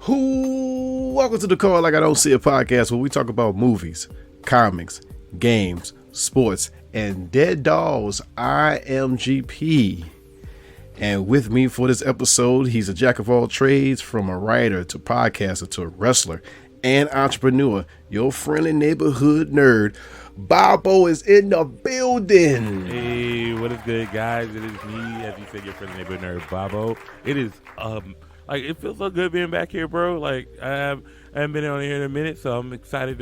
Welcome to the Call Like I Don't See a podcast where we talk about movies, comics, games, sports, and dead dolls. I am GP. And with me for this episode, he's a jack of all trades, from a writer to podcaster to a wrestler and entrepreneur. Your friendly neighborhood nerd, Bobbo, is in the building. Hey, what is good, guys? It is me, as you said, your friendly neighborhood nerd, Bobbo. It is like, it feels so good being back here, bro. Like, I haven't been on here in a minute, so I'm excited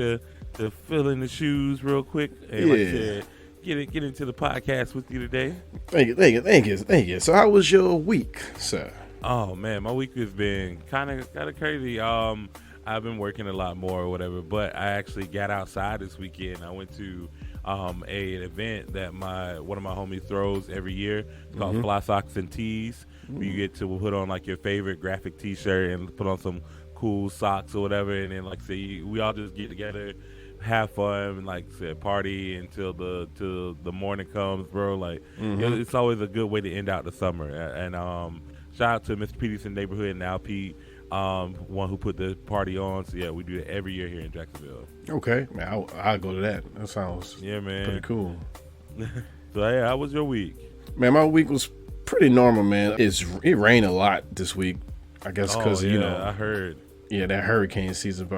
to fill in the shoes real quick and like I said, get into the podcast with you today. Thank you. So how was your week, sir? Oh man, my week has been kind of crazy. I've been working a lot more or whatever, but I actually got outside this weekend. I went to an event that one of my homies throws every year. It's called Fly Socks and Tees. Where you get to put on like your favorite graphic T-shirt and put on some cool socks or whatever, and then like say we all just get together, have fun, and like said party until the morning comes, bro. Like it's always a good way to end out the summer. And shout out to Mr. Peterson neighborhood and now Pete, one who put the party on. So yeah, we do it every year here in Jacksonville. Okay, man, I'll go to that. That sounds pretty cool. So yeah, how was your week? Man, my week was pretty normal, man. It rained a lot this week, I guess, because I heard. Yeah, that hurricane season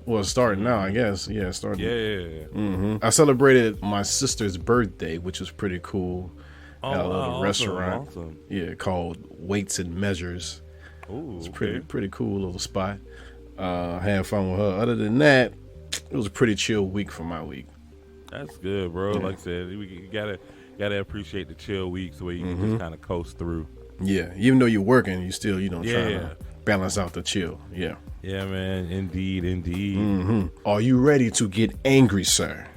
it's starting now, I guess. Yeah, it's starting. Yeah. I celebrated my sister's birthday, which was pretty cool. At a little restaurant. Awesome. Yeah, called Weights and Measures. Ooh, it's pretty cool little spot. Had fun with her. Other than that, it was a pretty chill week for my week. That's good, bro. Yeah. Like I said, we gotta appreciate the chill weeks where you can just kind of coast through. Yeah, even though you're working, you still trying to balance out the chill. Yeah. Yeah, man. Indeed. Are you ready to get angry, sir?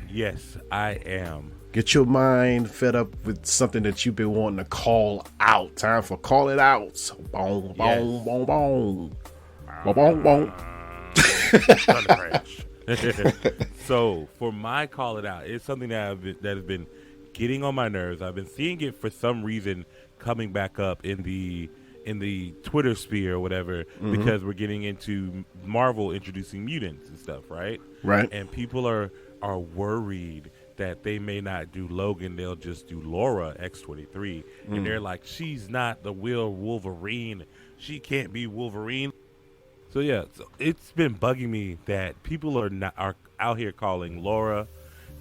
Yes, I am. Get your mind fed up with something that you've been wanting to call out. Time for call it out. Boom, boom, boom, boom. Boom, boom, boom. So for my call it out, it's something that has been getting on my nerves. I've been seeing it for some reason coming back up in the Twitter sphere or whatever, because we're getting into Marvel introducing mutants and stuff, right? Right. And people are worried that they may not do Logan, they'll just do Laura X-23. And they're like, she's not the real Wolverine. She can't be Wolverine. So yeah, it's been bugging me that people are out here calling Laura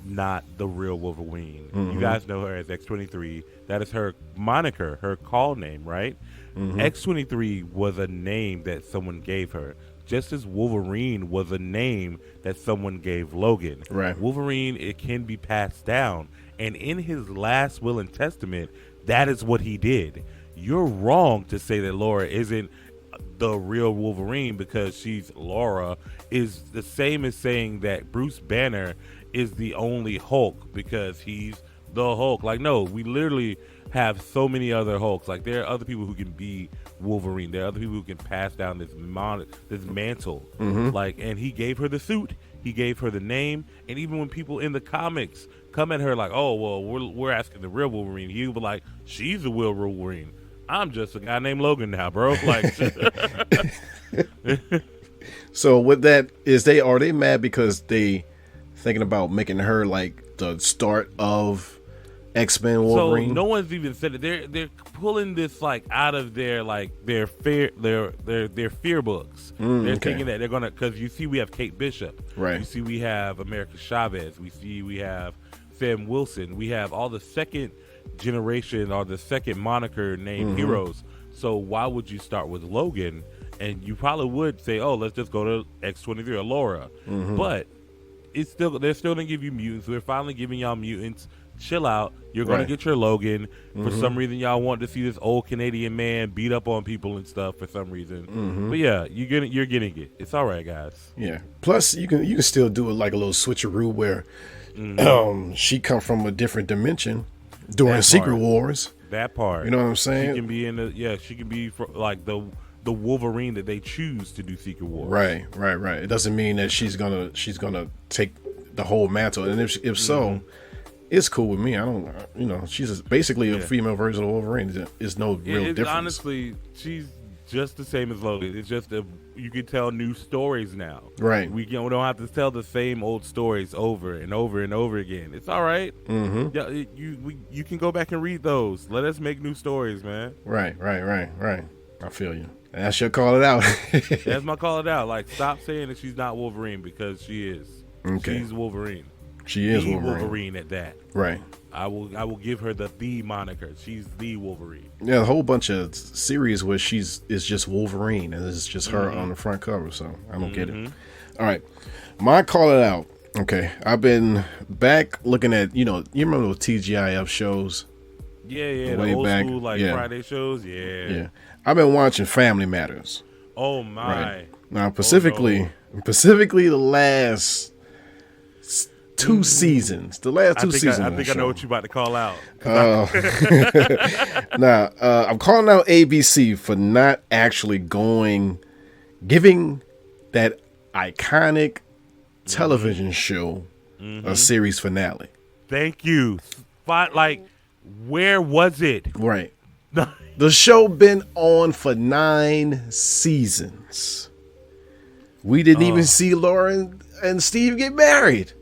not the real Wolverine. You guys know her as X-23. That is her moniker, her call name, right? X-23 was a name that someone gave her, just as Wolverine was a name that someone gave Logan. Right. Wolverine, it can be passed down, and in his last will and testament, that is what he did. You're wrong to say that Laura isn't the real Wolverine because she's Laura. Is the same as saying that Bruce Banner is the only Hulk because he's the Hulk. Like, no, we literally have so many other Hulks. Like, there are other people who can be Wolverine. There are other people who can pass down this mantle. Like, and he gave her the suit. He gave her the name. And even when people in the comics come at her like, oh, well, we're asking the real Wolverine, he'll be like, she's the real Wolverine. I'm just a guy named Logan now, bro. Like, so with that, are they mad because they thinking about making her like the start of X-Men Wolverine? So no one's even said it. They're pulling this like out of their fear books. They're thinking that they're gonna, because you see we have Kate Bishop, right? You see we have America Chavez. We have Sam Wilson. We have all the second generation or the second moniker named heroes. So why would you start with Logan? And you probably would say, oh, let's just go to X-23 or Laura. But they're still gonna give you mutants. We're finally giving y'all mutants. Chill out. You're going to get your Logan. For some reason, y'all want to see this old Canadian man beat up on people and stuff for some reason. But yeah, you're getting it. It's all right, guys. Yeah. Plus, you can still do it like a little switcheroo where she come from a different dimension during Secret Wars. That part. You know what I'm saying? She can be she can be like the Wolverine that they choose to do Secret Wars. Right. It doesn't mean that she's gonna take the whole mantle, and if so, it's cool with me. I don't, she's basically a female version of Wolverine. There's no real difference. Honestly, she's just the same as Logan. It's just you can tell new stories now. Right. We don't have to tell the same old stories over and over and over again. It's all right. Mm-hmm. Yeah, you can go back and read those. Let us make new stories, man. Right. I feel you. And that's your call it out. That's my call it out. Like, stop saying that she's not Wolverine, because she is. Okay. She's Wolverine. She is the Wolverine. At that. Right. I will give her the moniker. She's the Wolverine. Yeah, a whole bunch of series where is just Wolverine and it's just her on the front cover. So I don't get it. All right, my call it out. Okay, I've been back looking at you remember those TGIF shows? Yeah, the old school Friday shows. Yeah. I've been watching Family Matters. Oh my! Right. Now specifically the last 2 seasons. The last 2 seasons. I think I know what you're about to call out. Now, I'm calling out ABC for not actually giving that iconic television show a series finale. Thank you. Where was it? Right. The show been on for 9 seasons. We didn't even see Laura and Steve get married.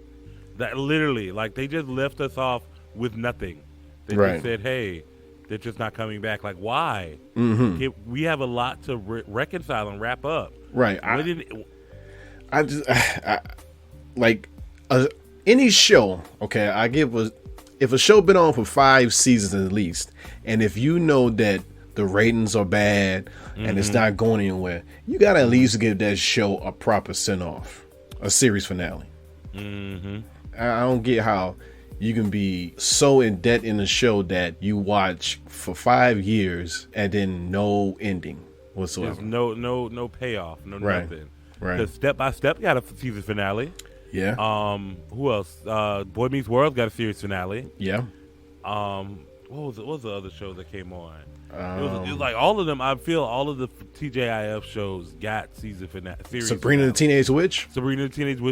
That literally, they just left us off with nothing. They just said, "Hey, they're just not coming back." Like, why? Mm-hmm. We have a lot to reconcile and wrap up. Right. Any show. Okay, if a show been on for 5 seasons at least, and if you know that the ratings are bad and it's not going anywhere, you gotta at least give that show a proper send off, a series finale. Mm-hmm. I don't get how you can be so in debt in a show that you watch for 5 years and then no ending whatsoever. There's no payoff, nothing. Right. Because Step by Step got a season finale. Yeah. Who else? Boy Meets World got a series finale. Yeah. What was the other show that came on? It was like all of them. I feel all of the TJIF shows got season finale. Sabrina the Teenage Witch.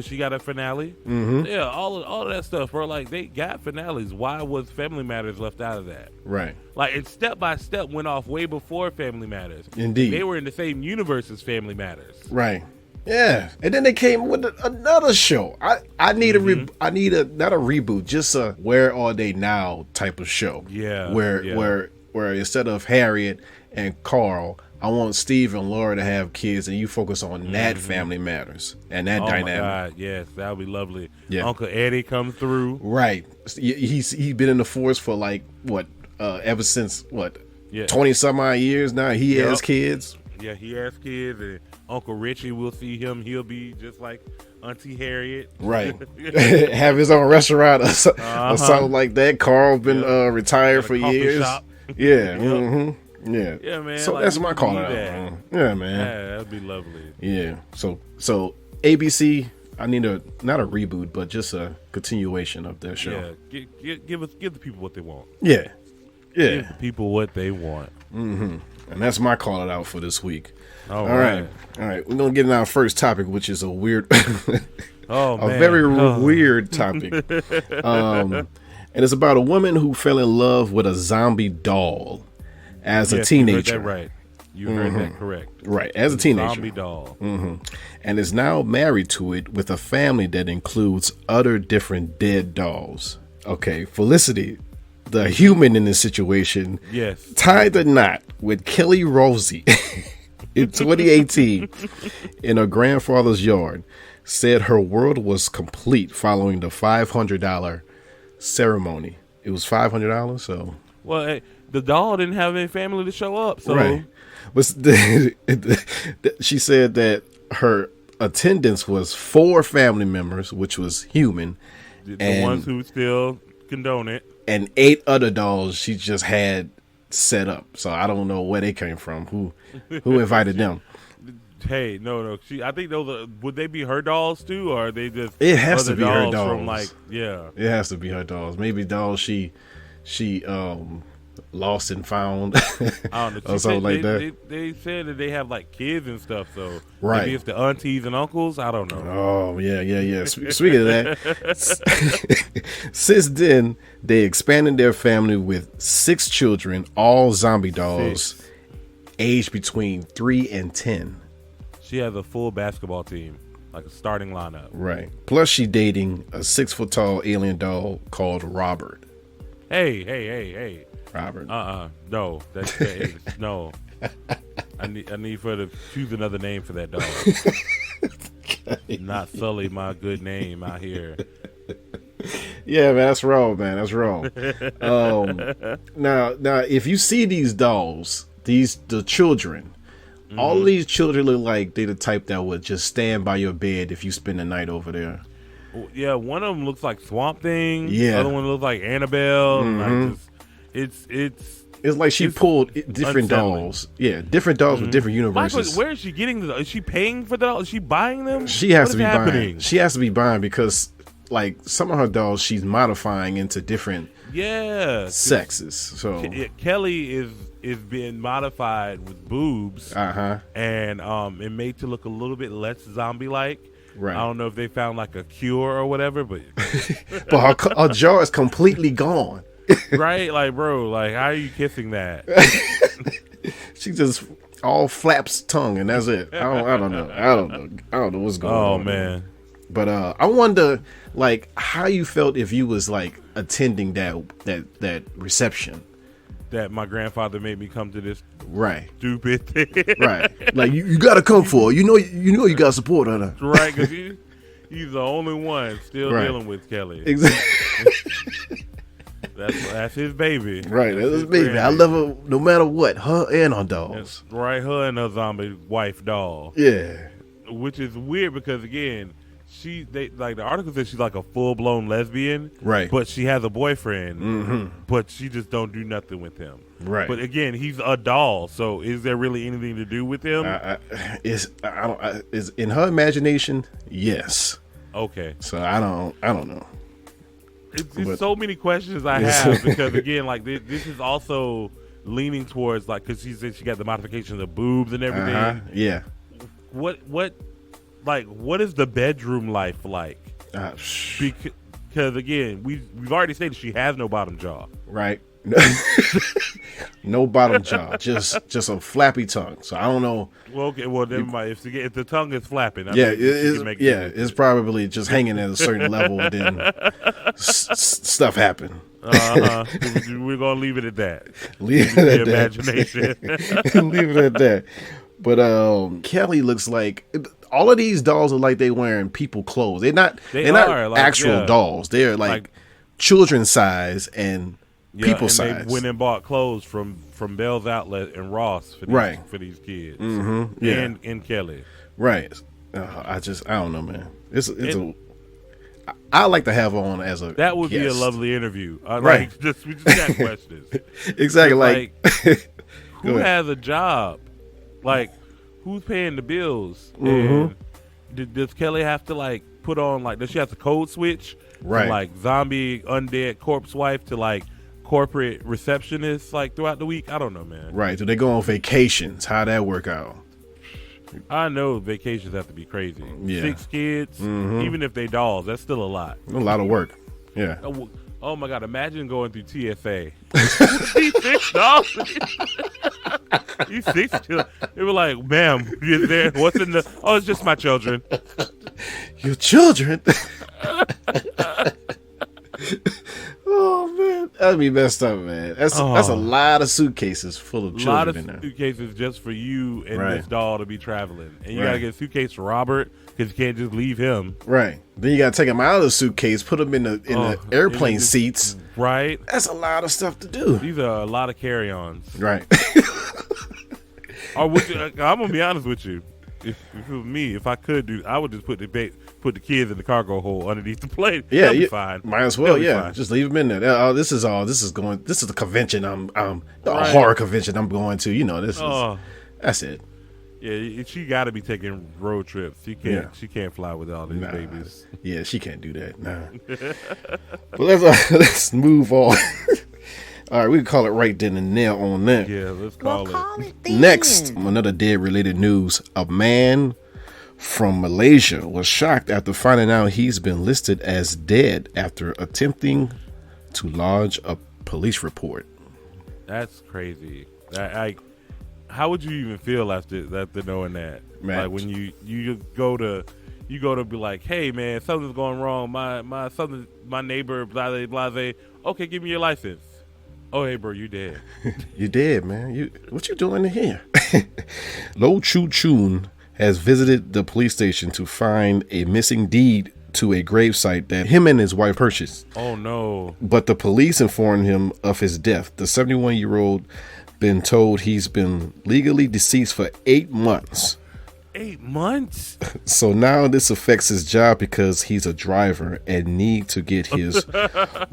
She got a finale. Mm-hmm. Yeah, all of that stuff, bro. Like, they got finales. Why was Family Matters left out of that? Right. Like, and Step by Step went off way before Family Matters. Indeed. They were in the same universe as Family Matters. Right. Yeah, and then they came with another show. I need not a reboot, just a Where Are They Now type of show. Yeah, where instead of Harriet and Carl, I want Steve and Laura to have kids, and you focus on that Family Matters and that dynamic. Oh my God, yes, that would be lovely. Yeah. Uncle Eddie comes through. Right, he's been in the force for ever since 20 some odd years now. He has kids. Yeah, he has kids, and Uncle Richie, we'll see him. He'll be just like Auntie Harriet. Right. Have his own restaurant or something like that. Carl been retired for years. Shop. Yeah. Mm-hmm. Yeah. Yeah, man. So that's my call out. Yeah, man. Yeah, that'd be lovely. Yeah. So ABC, I need not a reboot, but just a continuation of their show. Yeah. Give the people what they want. Yeah. Yeah. Give the people what they want. Mm-hmm. And that's my call it out for this week. All right. We're gonna get in our first topic, which is a weird, very weird topic. And it's about a woman who fell in love with a zombie doll as a teenager. You heard that right. You heard that correct. Right, as a teenager. Zombie doll. Mm-hmm. And is now married to it with a family that includes other different dead dolls. Okay, Felicity, the human in this situation, tied the knot with Kelly Rosie in 2018 in her grandfather's yard, said her world was complete following the $500 ceremony. It was $500, so. Well, hey, the doll didn't have any family to show up, so. Right. But she said that her attendance was 4 family members, which was human. The ones who still condone it. And 8 other dolls she just had set up. So I don't know where they came from. Who invited them? Hey, no. I think those would they be her dolls too, or are they just? It has to be her dolls. From it has to be her dolls. Maybe dolls she lost and found, I don't know. or something like that. They said that they have kids and stuff, so maybe it's the aunties and uncles. I don't know. Oh yeah. Speaking of that, since then they expanded their family with 6 children, all zombie dolls, aged between 3 and 10. She has a full basketball team, like a starting lineup. Right. Plus, she dating a 6 foot tall alien doll called Robert. Hey. Robert. No. No. I need for her to choose another name for that dog. Not sully my good name out here. Yeah, man, that's wrong, man. That's wrong. Now, if you see these dolls, the children, all of these children look like they the type that would just stand by your bed if you spend the night over there. Yeah, one of them looks like Swamp Thing. Yeah, the other one looks like Annabelle. Like it's like she pulled different dolls. Yeah, different dolls with different universes. Michael, where is she getting the? Is she paying for the dolls? Is she buying them? She has to be buying. She has to be buying because, like, some of her dolls she's modifying into different sexes. So Kelly is being modified with boobs. And and made to look a little bit less zombie like. Right. I don't know if they found like a cure or whatever, but her jaw is completely gone. Right, like, bro, like, how are you kissing that? She just all flaps tongue and that's it. I don't know what's going on. Oh man. But I wonder, like, how you felt if you was like attending that reception. That my grandfather made me come to this stupid thing. Right. Like you gotta come for it. You know you gotta support her. Right, because he's the only one still dealing with Kelly. Exactly. That's his baby. Right, that's his baby. I love her no matter what. Her and her dolls. Right, her and her zombie wife doll. Yeah. Which is weird because again, like the article says she's like a full blown lesbian. Right. But she has a boyfriend. But she just don't do nothing with him. Right. But again, he's a doll. So is there really anything to do with him? Is in her imagination? Yes. Okay. So I don't know. It's so many questions I have because again, like this is also leaning towards like because she said she got the modification of the boobs and everything. Yeah. What is the bedroom life like? Because again, we've already stated she has no bottom jaw. Right. No bottom jaw, just a flappy tongue. So I don't know. Well, okay. Well, never mind. If the tongue is flapping, it's probably just hanging at a certain level, and then stuff happen. We're gonna leave it at that. Leave it at imagination. Leave it at that. But Kelly looks like all of these dolls are like they wearing people clothes. They're not like, actual dolls. They're like children's size and people size. They went and bought clothes from Bell's Outlet and Ross for these kids. And Kelly. Right. I don't know, man. I like to have her on as a that would guest. Be a lovely interview. Right. We just got questions. Exactly. Like who has a job? Like who's paying the bills? And does Kelly have to like put on like does she have to code switch from like zombie undead corpse wife to like corporate receptionist like throughout the week? I don't know, man. Right. Do they go on vacations? How'd that work out? I know vacations have to be crazy. Yeah. 6 kids, even if they dolls, that's still a lot. A lot of work. Yeah. Oh my God! Imagine going through TSA. These 6 dolls. These 6 children. They were like, "Ma'am, you there? What's in the? Oh, it's just my children." Your children. Oh man, that'd be messed up, man. That's a lot of suitcases full of children in there. A lot of suitcases just for you and this doll to be traveling, and you gotta get a suitcase for Robert because you can't just leave him. Right. Then you gotta take him out of the suitcase, put him in the airplane seats. Right. That's a lot of stuff to do. These are a lot of carry-ons. Right. I'm gonna be honest with you. If it was me, if I could I would just put the kids in the cargo hole underneath the plane. Yeah, They'll be fine. Might as well. Yeah, just leave them in there. This is the convention. The horror convention I'm going to. You know, that's it. Yeah, she got to be taking road trips. She can't fly with all these babies. Yeah, she can't do that. Nah. But let's move on. All right, we can call it right then and there on that. Yeah, let's call it. Next, another dead-related news. A man from Malaysia was shocked after finding out he's been listed as dead after attempting to lodge a police report. That's crazy. How would you even feel after knowing that? Man. Like when you go to be like, hey man, something's going wrong. My neighbor, blase blase. Okay, give me your license. Oh hey bro, you dead. You dead, man. What you doing in here? Lo Chu Chun has visited the police station to find a missing deed to a gravesite that him and his wife purchased. Oh no. But the police informed him of his death. The 71-year-old been told he's been legally deceased for 8 months. 8 months? So now this affects his job because he's a driver and need to get his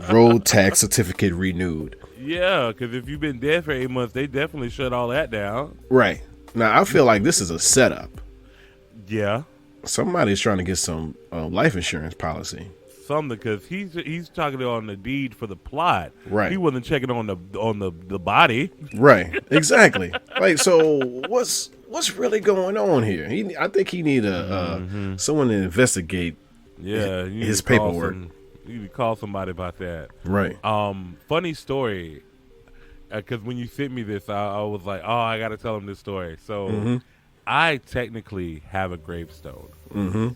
road tax certificate renewed. Yeah, because if you've been dead for 8 months, they definitely shut all that down. Right. Now, I feel like this is a setup. Yeah. Somebody's trying to get some life insurance policy. Something, because he's talking on the deed for the plot. Right. He wasn't checking on the body. Right. Exactly. Like, so what's really going on here? I think he need someone to investigate. Yeah, his paperwork. You need to call somebody about that. Right. Funny story, because when you sent me this, I was like, oh, I got to tell him this story. So I technically have a gravestone. Mm-hmm.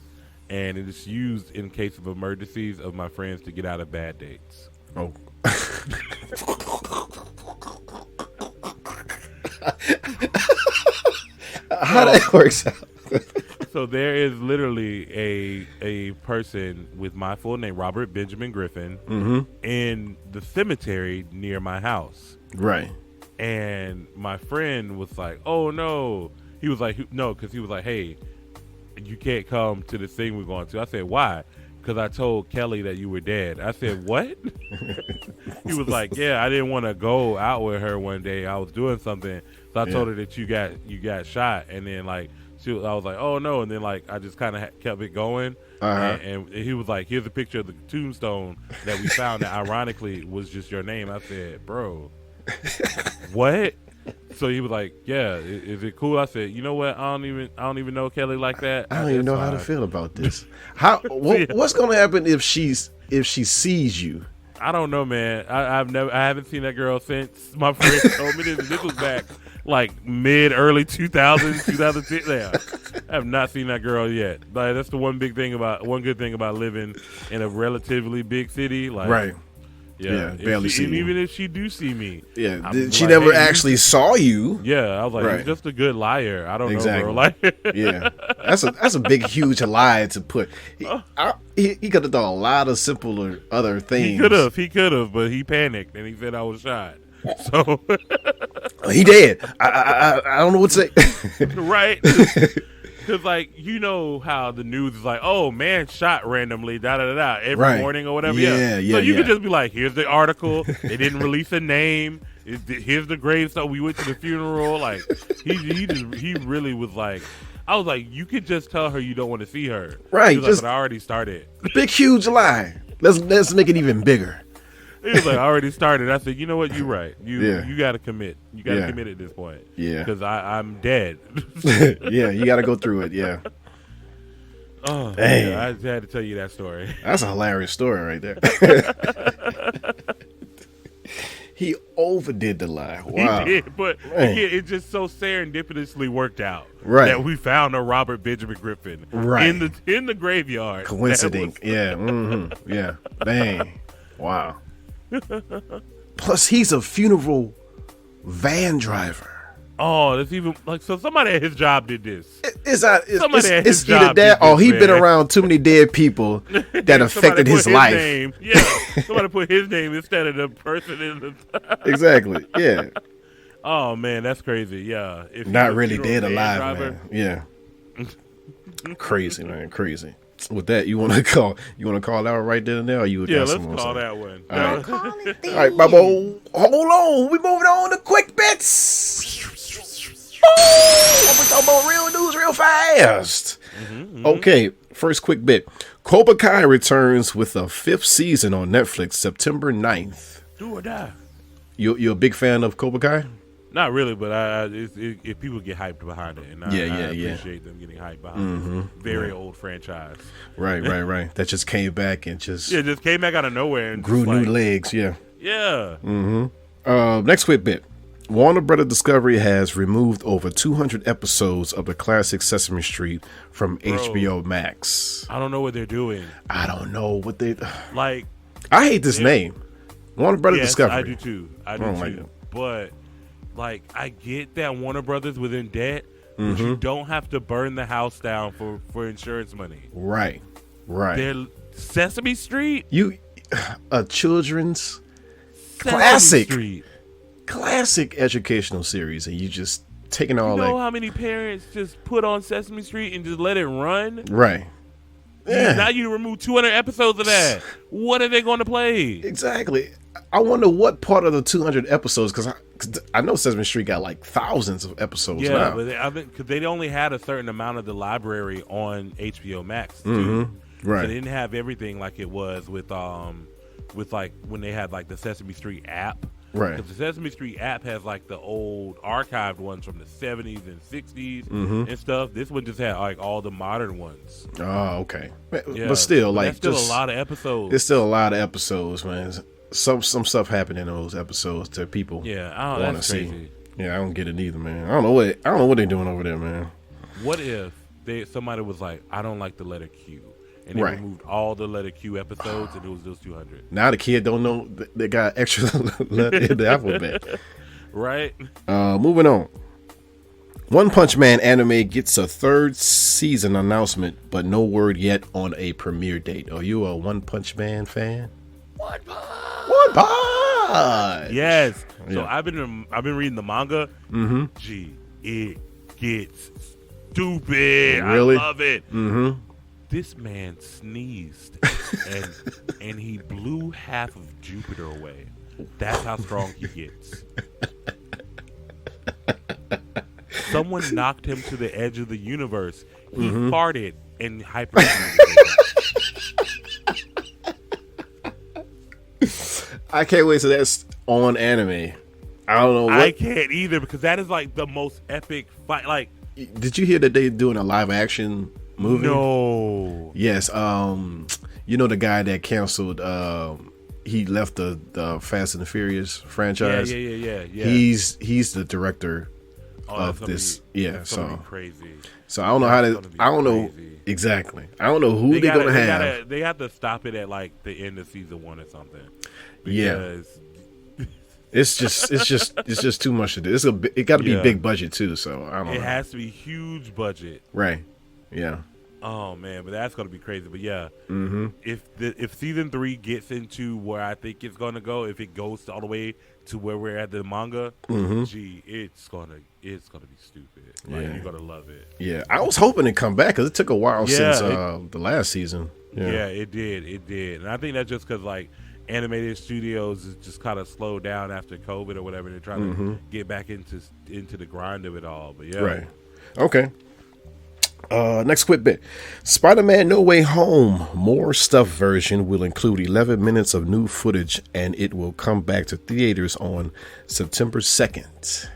And it is used in case of emergencies of my friends to get out of bad dates. Oh. How that works out? So there is literally a person with my full name, Robert Benjamin Griffin, in the cemetery near my house. Right. And my friend was like, oh no. He was like, no, because he was like, hey, you can't come to the thing we're going to. I said, why? Because I told Kelly that you were dead. I said, what? He was like, yeah, I didn't want to go out with her one day. I was doing something. So I told her that you got shot. And then like, I was like, oh no. And then like, I just kind of kept it going. And he was like, here's a picture of the tombstone that we found that ironically was just your name. I said, bro, what? So he was like, yeah, is it cool? I said, you know what? I don't even know Kelly like that. I don't even know how to feel about this. What's going to happen if she sees you? I don't know, man. I haven't seen that girl since my friend told me this. This was back like early 2000s, 2006. Yeah, I have not seen that girl yet. But that's the one good thing about living in a relatively big city. Like, right. Yeah, barely see and you. even if she do see me, she never actually saw you. Yeah, I was like, he's just a good liar. I don't know, bro. Like, yeah, that's a big, huge lie to put. He could have done a lot of simpler other things. He could have, but he panicked and he said I was shot. So he did. I don't know what to say. Right. Because, like, you know how the news is like, oh, man shot randomly, every morning or whatever. Yeah. So you could just be like, here's the article. They didn't release a name. Here's the gravestone. We went to the funeral. Like, he really was like, I was like, you could just tell her you don't want to see her. Right. Like, but I already started. Big, huge lie. Let's make it even bigger. He was like, I already started. I said, you know what? You're right. You got to commit. You got to commit at this point. Yeah. Because I'm dead. Yeah, you got to go through it. Yeah. Oh, yeah, I just had to tell you that story. That's a hilarious story right there. He overdid the lie. Wow. He did, but it just so serendipitously worked out. Right. That we found a Robert Benjamin Griffin. Right. In the graveyard. Coincidence. Yeah. Mm-hmm. Yeah. Dang. Wow. Plus, he's a funeral van driver. Oh, that's even like so. Somebody at his job did this. It's either that, or he been around too many dead people that affected his life. Yeah, somebody put his name instead of the person in the. Exactly. Yeah. Oh man, that's crazy. Yeah. If not really dead alive, driver, man. Yeah. Crazy, man. Crazy. With that, you want to call out right then and there, or you? Yeah, let's call that one. All right, all right, Bobbo. Hold on, we moving on to quick bits. We talking about real news real fast. Okay, first quick bit. Cobra Kai returns with a 5th season on Netflix, September 9th. Do or die. You're a big fan of Cobra Kai? Not really, but if people get hyped behind it, and I appreciate them getting hyped behind it. Very old franchise. Right. That just came back and just came back out of nowhere and grew new legs. Yeah. Yeah. Next quick bit. Warner Brothers Discovery has removed over 200 episodes of the classic Sesame Street from HBO Max. I don't know what they're doing. I don't know what they like. I hate this name, Warner Brothers Discovery. I do too. I do too. Like it. But like, I get that Warner Brothers was in debt, but you don't have to burn the house down for insurance money. Right. They're Sesame Street. A children's Sesame classic educational series, and you just taking all that. You know how many parents just put on Sesame Street and just let it run? Right. Yeah. Now you remove 200 episodes of that. What are they going to play? Exactly. I wonder what part of the 200 episodes, because I know Sesame Street got like thousands of episodes now. Yeah, but because they only had a certain amount of the library on HBO Max too. Right. So they didn't have everything like it was with like when they had like the Sesame Street app. Right. Because the Sesame Street app has like the old archived ones from the 70s and 60s and stuff. This one just had like all the modern ones. Oh, okay. Yeah, but still, like, that's still a lot of episodes. It's still a lot of episodes, man. Some stuff happened in those episodes that people want to see. Yeah, I don't get it either, man. I don't know what they're doing over there, man. What if somebody was like, I don't like the letter Q, and they removed all the letter Q episodes, and it was those 200. Now the kid don't know they got extra letter in the alphabet. Right. Moving on. One Punch Man anime gets a third season announcement, but no word yet on a premiere date. Are you a One Punch Man fan? One Punch. Yes. Yeah. So I've been reading the manga. Gee, it gets stupid. Really? I love it. This man sneezed and he blew half of Jupiter away. That's how strong he gets. Someone knocked him to the edge of the universe. He farted and hyperventilated. I can't wait till that's on anime. I don't know. I can't either, because that is like the most epic fight. Like, did you hear that they're doing a live action movie? No. Yes. You know the guy that canceled. He left the Fast and the Furious franchise. Yeah. He's the director of this. So crazy. So I don't know how to. I don't know exactly. I don't know who they're gonna have. They have to stop it at like the end of season 1 or something. Yeah. It's just too much to do. It got to be big budget too. So I don't know. It has to be huge budget. Right. Yeah. Oh man, but that's gonna be crazy. But yeah, if season 3 gets into where I think it's gonna go, if it goes all the way to where we're at the manga, gee, it's gonna be stupid. Like, you're gonna love it. Yeah, I was hoping to come back because it took a while since the last season. Yeah, it did, and I think that's just because like animated studios is just kind of slowed down after COVID or whatever. They're trying to get back into the grind of it all. But yeah, right. Okay. Next quick bit. Spider-Man No Way Home more stuff version will include 11 minutes of new footage, and it will come back to theaters on September 2nd.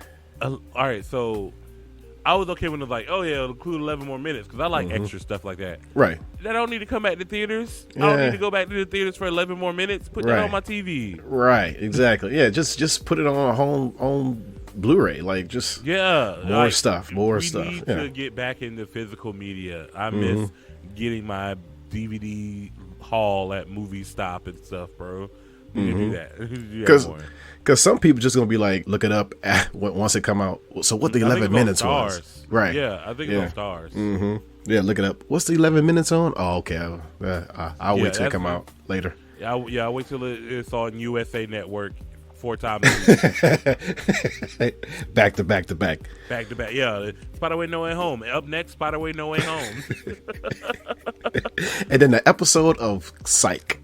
All right, so I was okay when it was like, oh yeah, it'll include 11 more minutes, because I like extra stuff like that. Right. That don't need to come back to theaters. I don't need to go back to the theaters for 11 more minutes. Put that on my TV. Right. Exactly. Yeah. Just put it on home Blu-ray. Like, just more stuff. We need to get back into physical media. I miss getting my DVD haul at Movie Stop and stuff, bro. We need to do that. Because some people just gonna be like, look it up once it come out. So what the 11 minutes was? Right. Yeah, I think it's on Stars. Yeah, look it up. What's the 11 minutes on? Oh, okay. I'll wait till it come out later. Yeah, I'll wait till it's on USA Network 4 times a week. Back to back to back. Back to back. Yeah. Spider-Way No Way Home. Up next, Spider-Way No Way Home. And then the episode of Psych.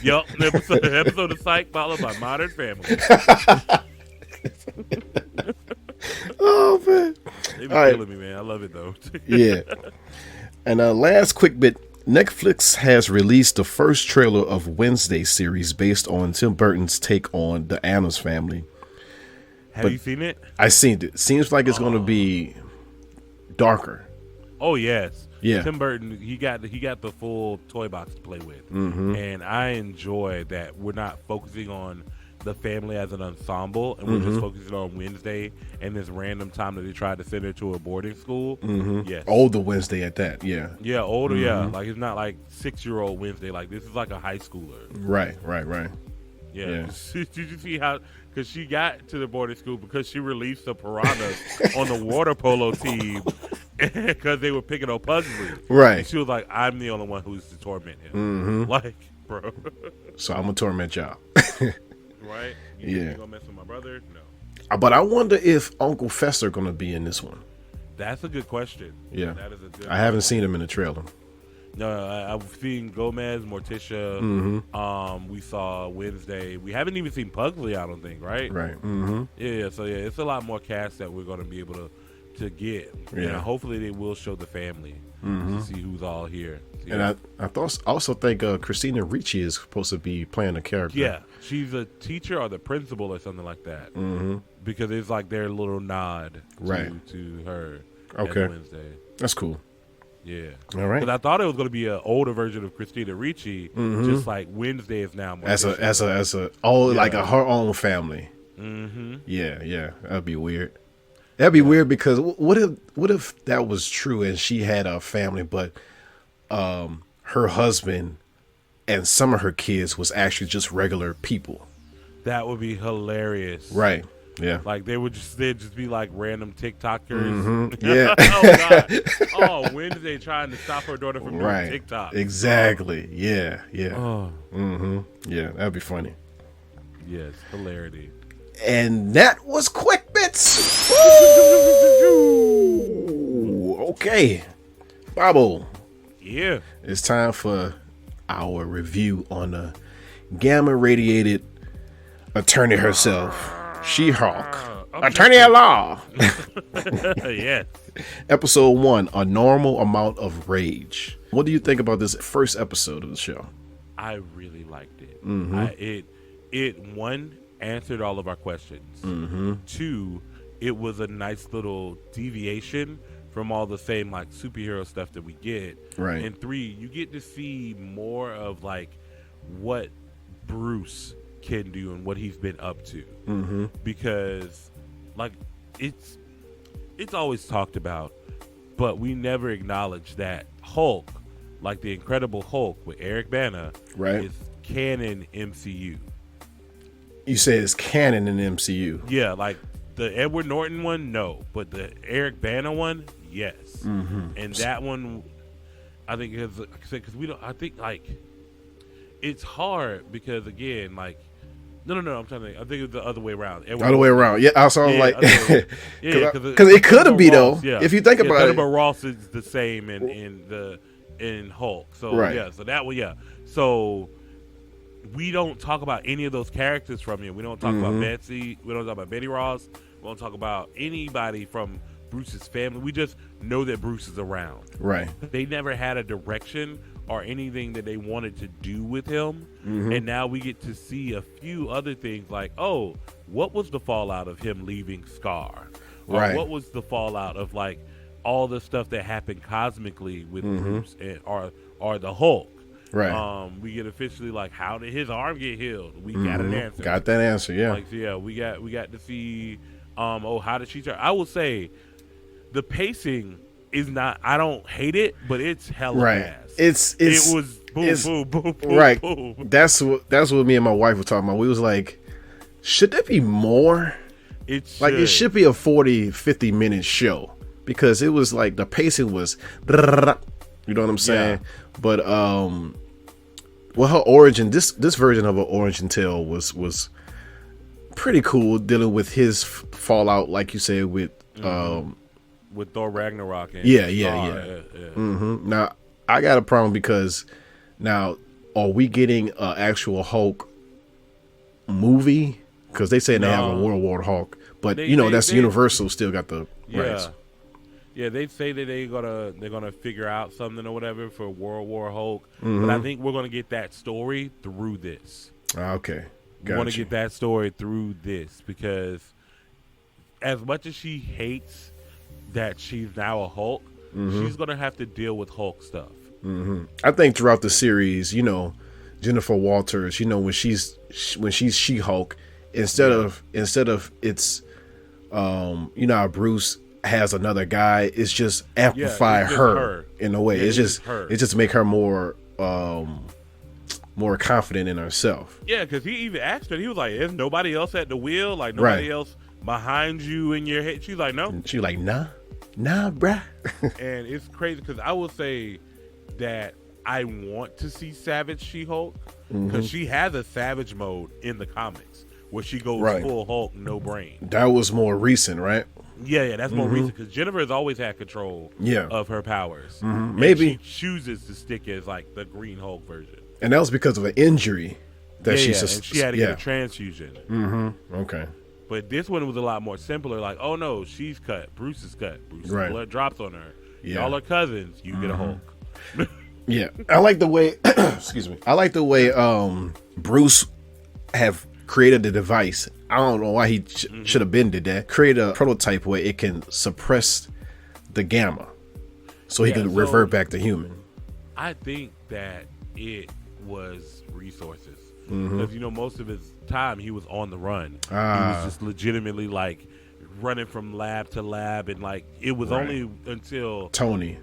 Yup. The episode of Psych followed by Modern Family. Oh, man. They be killing me, man. I love it, though. Yeah. And last quick bit. Netflix has released the first trailer of Wednesday series based on Tim Burton's take on the Addams Family. Have you seen it? I seen it. Seems like it's going to be darker. Oh yes, yeah. Tim Burton, he got the full toy box to play with, and I enjoy that we're not focusing on the family as an ensemble, and we're just focusing on Wednesday and this random time that they tried to send her to a boarding school. Yes. Older Wednesday at that, yeah. Yeah, older, yeah. Like, it's not like 6-year-old Wednesday. Like, this is like a high schooler. Right. Yeah. Did you see how, because she got to the boarding school because she released the piranhas on the water polo team because they were picking on Pugsley. Right. And she was like, I'm the only one who's to torment him. Like, bro. So I'm going to torment y'all. Right? Yeah. You gonna mess with my brother? No. But I wonder if Uncle Fester going to be in this one. That's a good question. Yeah. That is a good I haven't seen him in the trailer. No, I've seen Gomez, Morticia. We saw Wednesday. We haven't even seen Pugsley, I don't think, right? Right. Yeah, so it's a lot more cast that we're going to be able to get. Yeah. And hopefully they will show the family to see who's all here. And I also think Christina Ricci is supposed to be playing a character. Yeah, she's a teacher or the principal or something like that. Because it's like their little nod to her. Okay. Wednesday. That's cool. Yeah. All right. Because I thought it was going to be an older version of Christina Ricci, just like Wednesday is now. Like her own family. Yeah. That'd be weird. That'd be weird because what if that was true and she had a family, but her husband and some of her kids was actually just regular people? That would be hilarious. Right. Yeah. Like they'd just be like random TikTokers. Yeah. Oh God. Oh, Wednesday trying to stop her daughter from doing TikTok. Exactly. Yeah. Oh. Yeah, that'd be funny. Yes, hilarity. And that was Quick Bits. Okay. Bobbo. Yeah. It's time for our review on the gamma radiated attorney herself, She-Hulk, attorney at law. Yes. Episode 1, A Normal Amount of Rage. What do you think about this first episode of the show? I really liked it. It one, answered all of our questions. 2, it was a nice little deviation from all the same like superhero stuff that we get. Right. And 3, you get to see more of like what Bruce can do and what he's been up to. Because like it's always talked about, but we never acknowledge that Hulk, like the Incredible Hulk with Eric Bana, is canon MCU. You say it's canon in the MCU. Yeah, like the Edward Norton one, no, but the Eric Bana one, yes. And that one, I think, because we don't. I think like it's hard because again, like no, I'm trying to think. I think it's the other way around. Other way around. Yeah, I was like, because it could be though. Yeah. If you think about it, but Ross is the same in Hulk. So so that one, So we don't talk about any of those characters from here. We don't talk about Betsy. We don't talk about Betty Ross. We don't talk about anybody from Bruce's family. We just know that Bruce is around. Right. They never had a direction or anything that they wanted to do with him. And now we get to see a few other things like, oh, what was the fallout of him leaving Scar? Or what was the fallout of like all the stuff that happened cosmically with Bruce and or the Hulk? Right. We get officially like, how did his arm get healed? We got an answer. Got that answer, yeah. Like, yeah, we got to see how did she turn? I will say the pacing is not, I don't hate it, but it's hella fast. It was boom, boom, right. boom. That's what me and my wife were talking about. We was like, should there be more? It should be a 40-50 minute show, because it was like the pacing was, you know what I'm saying? Yeah. But her origin, this version of her origin tale was pretty cool, dealing with his fallout, like you said, with Thor Ragnarok. And yeah. Now I got a problem, because now are we getting an actual Hulk movie? Because they say they have a World War Hulk, but that's Universal still got the rights. Yeah, they say that they're gonna figure out something or whatever for World War Hulk, but I think we're gonna get that story through this. Okay, we want to get that story through this, because as much as she hates that she's now a Hulk, she's gonna have to deal with Hulk stuff. I think throughout the series, Jennifer Walters, when she's She-Hulk, instead of it's you know how Bruce has another guy, it's just amplify it's just her in a way. Yeah, it's just her. It just make her more more confident in herself. Yeah, because he even asked her, he was like, "Is nobody else at the wheel? Like nobody else behind you in your head?" She's like, "No." And she's like, nah, bruh. And it's crazy because I will say that I want to see Savage She-Hulk because she has a Savage mode in the comics where she goes full Hulk, no brain. That was more recent, right? Yeah, that's more recent because Jennifer has always had control of her powers. Maybe she chooses to stick as like the Green Hulk version. And that was because of an injury that and she had to get a transfusion. Okay. But this one was a lot more simpler. Like, oh no, she's cut. Bruce is cut. Bruce's blood drops on her. Y'all are cousins. You get a Hulk. Yeah, I like the way. Excuse me. I like the way Bruce have created the device. I don't know why he should have been did that. Create a prototype where it can suppress the gamma, so he can revert back to human. I think that it was resources because most of his time he was on the run. He was just legitimately like running from lab to lab, and like it was only until Tony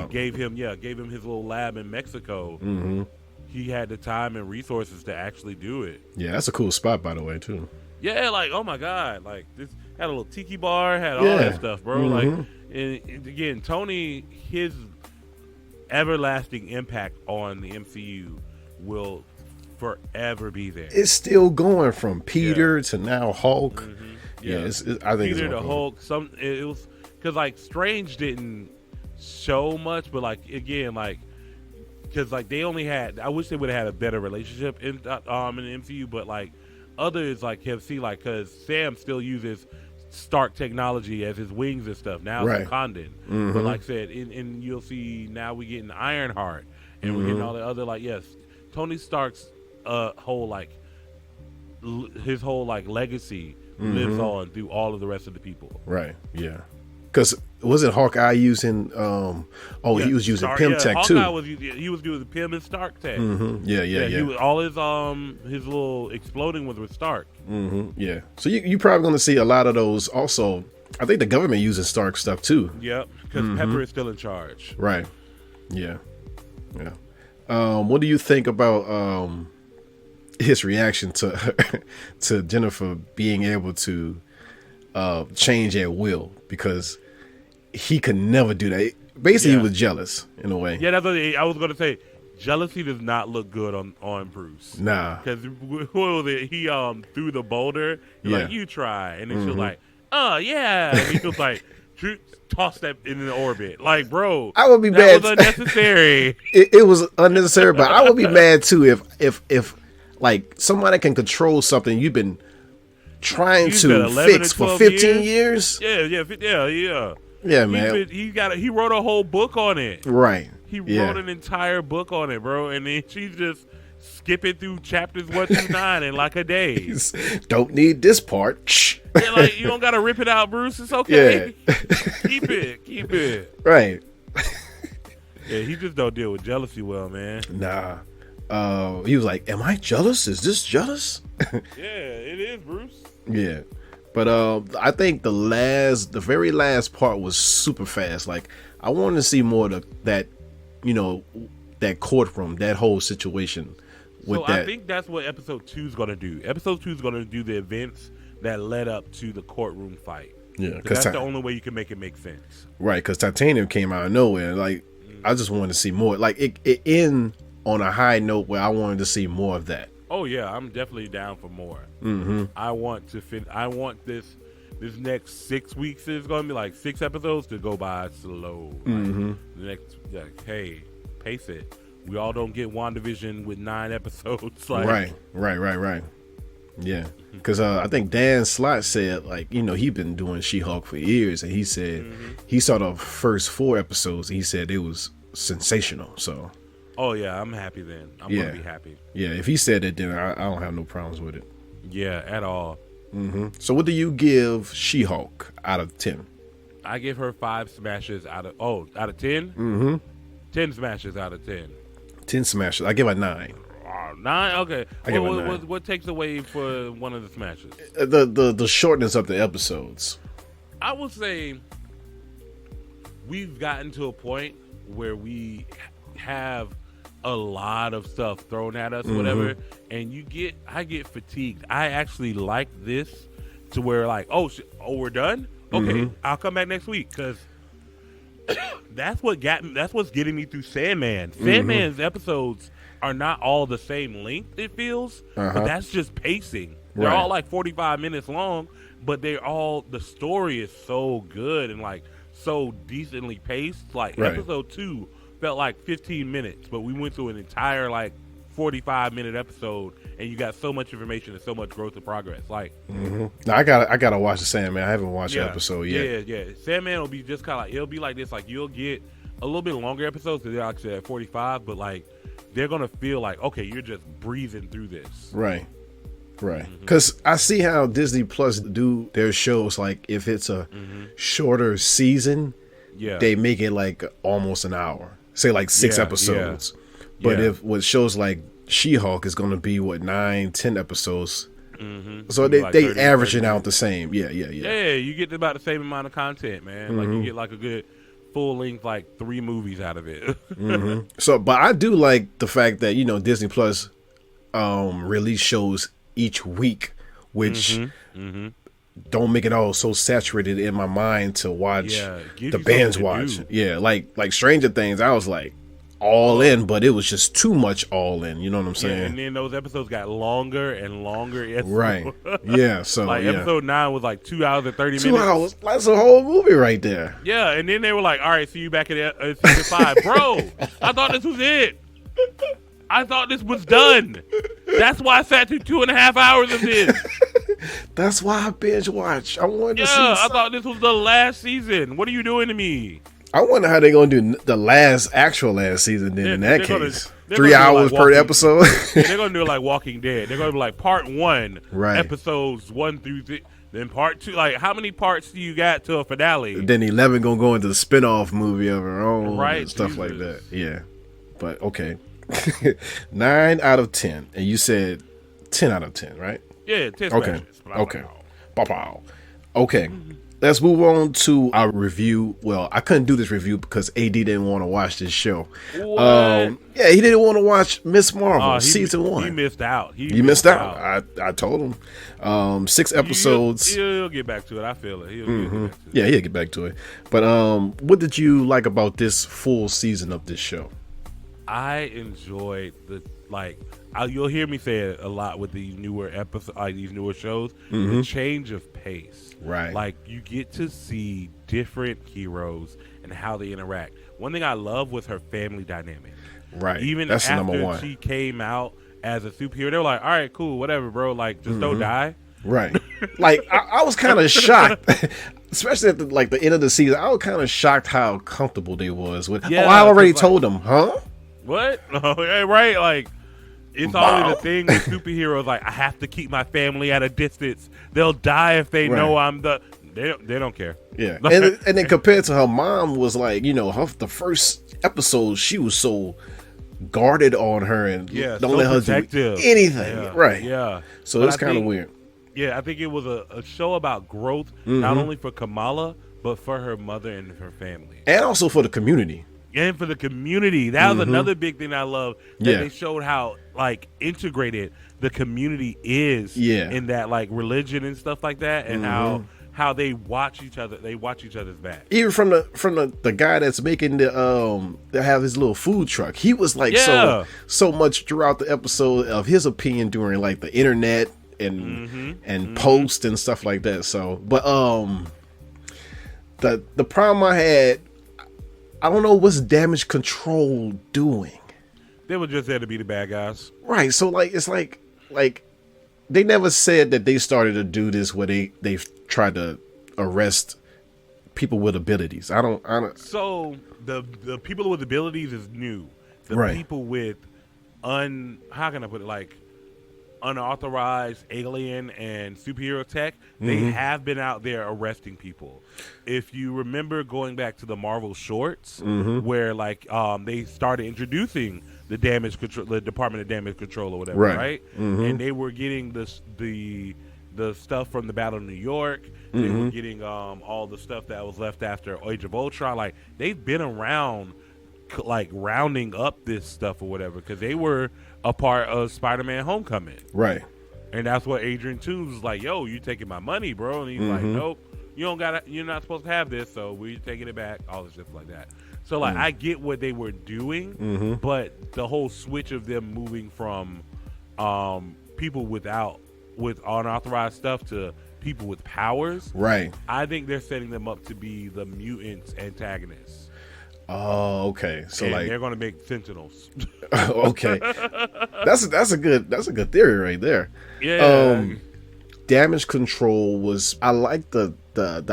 gave him his little lab in Mexico. He had the time and resources to actually do it. Yeah, that's a cool spot, by the way, too. Yeah, like, oh my god, like this had a little tiki bar, had all that stuff, bro. Like, and again, Tony, his everlasting impact on the MCU will forever be there. It's still going from Peter to now Hulk. I think Peter to Hulk. It was because like Strange didn't show much, but like again, like because like they only had. I wish they would have had a better relationship in the MCU, but like others like have seen like because Sam still uses Stark technology as his wings and stuff. Now it's Wakandon, but like I said, and you'll see now we getting Ironheart, and we're getting all the other like Tony Stark's whole like his whole like legacy lives on through all of the rest of the people. Right. Yeah. Because wasn't Hawkeye using? He was using Pym Tech too. He was doing the Pym and Stark tech. Yeah. He was, all his little exploding was with Stark. Yeah. So you probably going to see a lot of those. Also, I think the government uses Stark stuff too. Yep. Because Pepper is still in charge. Right. Yeah. Yeah. What do you think about his reaction to Jennifer being able to change at will, because he could never do that. Basically, he was jealous in a way. Yeah, that's what I was going to say. Jealousy does not look good on Bruce. Nah, because he threw the boulder. Like, you try, and then she was like, "Oh yeah," and he was like, toss that in the orbit. Like, bro, I would be mad. That was unnecessary. It was unnecessary, but I would be mad too if like somebody can control something you've been trying to fix for 15 years. Yeah, man. He wrote a whole book on it. Right. He wrote an entire book on it, bro. And then she's just skipping through chapters 1 through 9 in like a day. Don't need this part. Yeah, like, you don't gotta rip it out, Bruce. It's okay. Yeah. Keep it. Right. Yeah, he just don't deal with jealousy well, man. Nah. He was like, "Am I jealous? Is this jealous?" Yeah, it is, Bruce. Yeah. But I think the very last part was super fast. Like, I wanted to see more of that courtroom, that whole situation. I think that's what episode 2 is going to do. Episode 2 is going to do the events that led up to the courtroom fight. Yeah, because that's the only way you can make it make sense. Right, because Titanium came out of nowhere. Like, I just wanted to see more. Like, it end on a high note where I wanted to see more of that. Oh yeah, I'm definitely down for more. I want this next 6 weeks is going to be like 6 episodes to go by slow. The next, hey, pace it. We all don't get WandaVision with 9 episodes. Like, right. Yeah, because I think Dan Slott said, like, he'd been doing She-Hulk for years, and he said he saw the first 4 episodes, and he said it was sensational. So. Oh yeah, I'm happy then. I'm gonna be happy. Yeah, if he said it, then I don't have no problems with it. Yeah, at all. So what do you give She-Hulk out of 10? I give her 5 smashes out of 10? 10 smashes out of 10. 10 smashes. I give her 9. Oh 9. Okay. I give it 9. What takes away for one of the smashes? The shortness of the episodes. I would say we've gotten to a point where we have a lot of stuff thrown at us, whatever, and I get fatigued. I actually like this to where like, we're done. Okay, I'll come back next week because that's what's getting me through Sandman. Sandman's episodes are not all the same length, it feels, but that's just pacing. They're all like 45 minutes long, but the story is so good and like so decently paced. Like episode 2 felt like 15 minutes, but we went through an entire like 45-minute episode, and you got so much information and so much growth and progress. Like, now I gotta watch the Sandman. I haven't watched the episode yet. Yeah. Sandman will be just kind of like, it'll be like this. Like, you'll get a little bit longer episodes because they're actually at 45, but like they're gonna feel like, okay, you're just breezing through this. Right. Because I see how Disney Plus do their shows. Like, if it's a shorter season, they make it like almost an hour. Say like 6 episodes. But if with shows like She-Hulk is going to be 9-10 episodes, so they like averaging out the same. Yeah. You get about the same amount of content, man. Like you get like a good full length like 3 movies out of it. So, but I do like the fact that Disney Plus release shows each week, which don't make it all so saturated in my mind to watch the binge watch. Yeah, like Stranger Things, I was like all in, but it was just too much all in. You know what I'm saying? And then those episodes got longer and longer. Right. Yeah. So like episode 9 was like 2 hours and 30 minutes. 2 hours. That's a whole movie right there. Yeah. And then they were like, "All right, see you back at season 5, bro." I thought this was it. I thought this was done. That's why I sat through 2.5 hours of this. That's why I binge watch. I wanted to see. I thought this was the last season. What are you doing to me? I wonder how they're gonna do the actual last season. Then in that case, 3 hours per episode. They're gonna do it like Walking Dead. They're gonna be like part 1, episodes 1 through 3. Then part 2. Like, how many parts do you got to a finale? Then 11 gonna go into the spinoff movie of her own, and stuff like Jesus. that. Yeah, but okay. 9 out of 10, and you said 10 out of 10, right? Yeah, 10 Okay. smashes. Okay. Pow. Okay. Let's move on to our review. Well, I couldn't do this review because AD didn't want to watch this show. What? Yeah, he didn't want to watch Miss Marvel season 1. He missed out. He missed out. I told him. 6 episodes. He'll get back to it. I feel it. He'll get back to it. Yeah, he'll get back to it. But what did you like about this full season of this show? I enjoyed you'll hear me say it a lot with these newer episodes, these newer shows. The change of pace, right? Like, you get to see different heroes and how they interact. One thing I love was her family dynamic, right? Even that's after number one. She came out as a superhero, they were like, "All right, cool, whatever, bro. Like, just don't die." Right. Like, I was kind of shocked, especially at the end of the season. I was kind of shocked how comfortable they was with. I already told them, huh? What? Right? Like, it's always the thing with superheroes. Like, I have to keep my family at a distance. They'll die if they know I'm the. They don't care. Yeah, and then compared to her mom was like, the first episode, she was so guarded on her and don't let her do anything. Right. Yeah. So it's kind of weird. Yeah, I think it was a show about growth, not only for Kamala, but for her mother and her family, and also for the community. And for the community. That was another big thing I love. That they showed how integrated the community is in that religion and stuff like that, and how they watch each other. They watch each other's back. Even from the guy that's making they have his little food truck. He was so much throughout the episode of his opinion during the internet and post and stuff like that. So, but the problem I had. I don't know what's Damage Control doing. They were just there to be the bad guys. Right. So it's like they never said that they started to do this where they've tried to arrest people with abilities. I don't. So the people with abilities is new. The people with how can I put it, unauthorized alien and superhero tech, they have been out there arresting people. If you remember going back to the Marvel shorts, where they started introducing the damage control, the Department of Damage Control or whatever, right? And they were getting the stuff from the Battle of New York. They were getting all the stuff that was left after Age of Ultron. Like, they've been around, like, rounding up this stuff or whatever, because they were a part of Spider-Man Homecoming. Right. And that's what Adrian Toomes was like, yo, you taking my money, bro. And he's like, nope, you're not supposed to have this, so we're taking it back, all this stuff like that. So, like, I get what they were doing, but the whole switch of them moving from people with unauthorized stuff to people with powers, right? I think they're setting them up to be the mutants antagonists. Oh, okay. So, and like, they're going to make Sentinels. Okay, that's a good theory right there. Yeah. Damage control was, I like the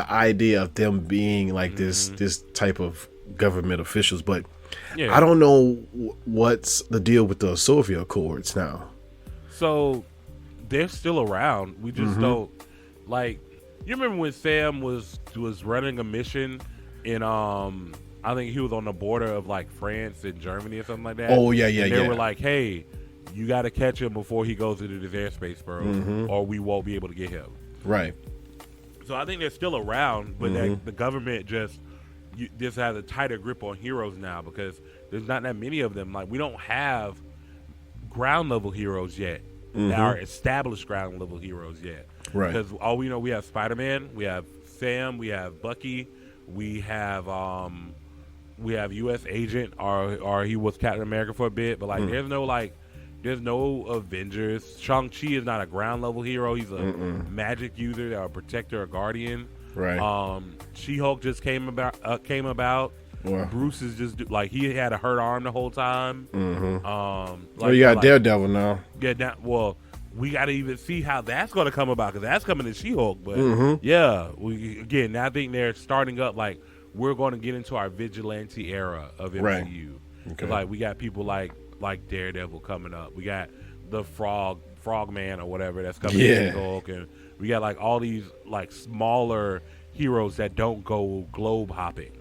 idea of them being like this type of government officials, but I don't know what's the deal with the Soviet Accords now. So they're still around. We just don't, like, you remember when Sam was running a mission in I think he was on the border of, like, France and Germany or something like that. Oh yeah, and they were like, hey, you got to catch him before he goes into this airspace, bro, or we won't be able to get him. Right. So I think they're still around, but the government just has a tighter grip on heroes now, because there's not that many of them. Like, we don't have ground level heroes yet. That are established ground level heroes yet. Right. Because all we know, we have Spider-Man, we have Sam, we have Bucky, we have U.S. Agent, or he was Captain America for a bit, but, like, there's no Avengers. Shang-Chi is not a ground level hero. He's a magic user, or a protector, or guardian. Right. She-Hulk just came about. Wow. Bruce is just like, he had a hurt arm the whole time. Like, you got Daredevil now. Yeah. Well, we got to even see how that's going to come about, because that's coming to She-Hulk. But yeah, I think they're starting up, like, we're going to get into our vigilante era of MCU. Right. Okay. Like, we got people like Daredevil coming up. We got the Frogman or whatever that's coming to Hulk, and we got, like, all these, like, smaller heroes that don't go globe hopping.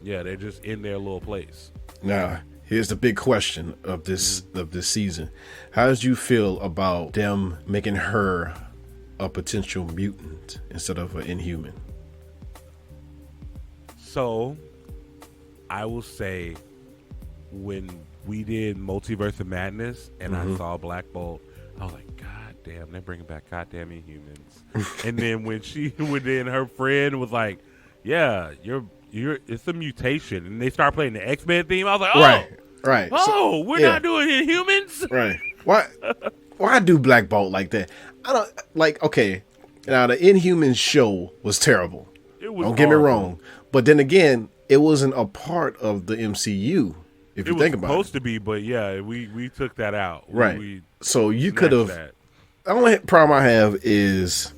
Yeah, they're just in their little place. Now, here's the big question of this season. How did you feel about them making her a potential mutant instead of an Inhuman? So, I will say, when we did Multiverse of Madness and I saw Black Bolt, I was like, God damn, they're bringing back goddamn Inhumans. And then when her friend was like, yeah, it's a mutation, and they start playing the X-Men theme, I was like, oh, right. Oh, we're not doing Inhumans, right? Why do Black Bolt like that? I don't like. Okay, now the Inhumans show was terrible. Don't get me wrong, but then again, it wasn't a part of the MCU. If you think about it, it was supposed to be, but yeah, we took that out. Right. So you could have. The only problem I have is,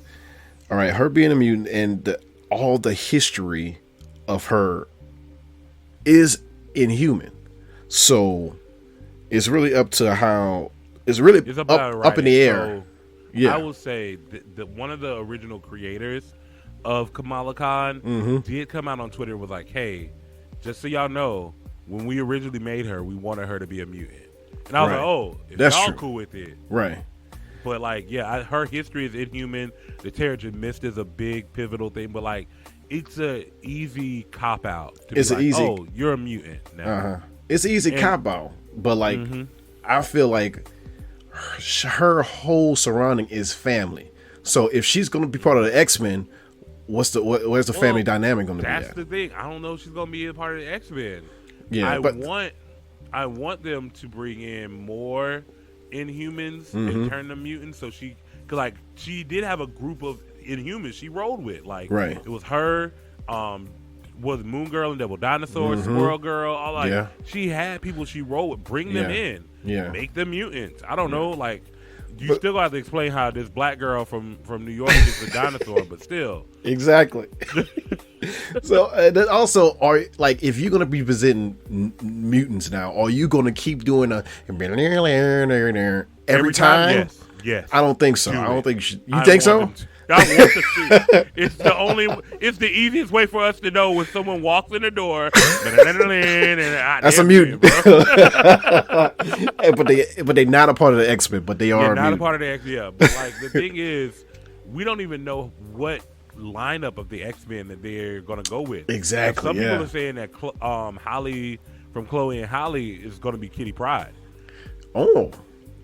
all right, her being a mutant and all the history of her is Inhuman. So it's really up to how it's up in the air. So I will say that one of the original creators of Kamala Khan did come out on Twitter and was like, hey, just so y'all know, when we originally made her, we wanted her to be a mutant. And I was like, oh, if that's y'all true. Cool with it. Right. But, like, yeah, her history is Inhuman. The Terrigen Mist is a big pivotal thing, but, like, it's a easy cop out. Oh, you're a mutant now. It's an easy cop out, but, like, I feel like her whole surrounding is family. So if she's going to be part of the X-Men, where's the family dynamic going to be at? That's the thing. I don't know if she's going to be a part of the X-Men. Yeah, I want them to bring in more Inhumans and turn them mutants. So because, like, she did have a group of Inhumans she rolled with. Like, it was her, was Moon Girl and Devil Dinosaur, Squirrel Girl. All, like, she had people she rolled with. Bring them in. Yeah. Make them mutants. I don't know. Like, you still got to explain how this black girl from New York is a dinosaur, but still. Exactly. So then also, if you're gonna be presenting mutants now, are you gonna keep doing every time? Yes. I don't think so. I don't think you think so. I want to see. It's the easiest way for us to know when someone walks in the door. That's a mutant. Hey, but they not a part of the X-Men, but they are not a part of the X-Men. Yeah, but like the thing is, we don't even know what lineup of the X-Men that they're gonna go with. Exactly. Some people are saying that Holly from Chloe and Holly is gonna be Kitty Pryde. Oh.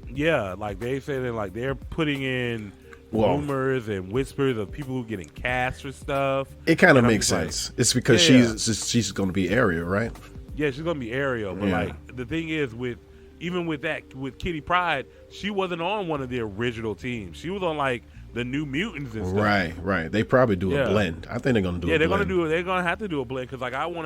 Yeah, like they say that like they're putting in rumors and whispers of people who are getting cast for stuff. It kind of makes sense. Like, it's because she's going to be Ariel, right? Yeah, she's going to be Ariel. But like the thing is, with Kitty Pryde, she wasn't on one of the original teams. She was on like the New Mutants and stuff. Right. They probably do a blend. I think they're going to do. Yeah, they're going to do it. They're going to have to do a blend because like I would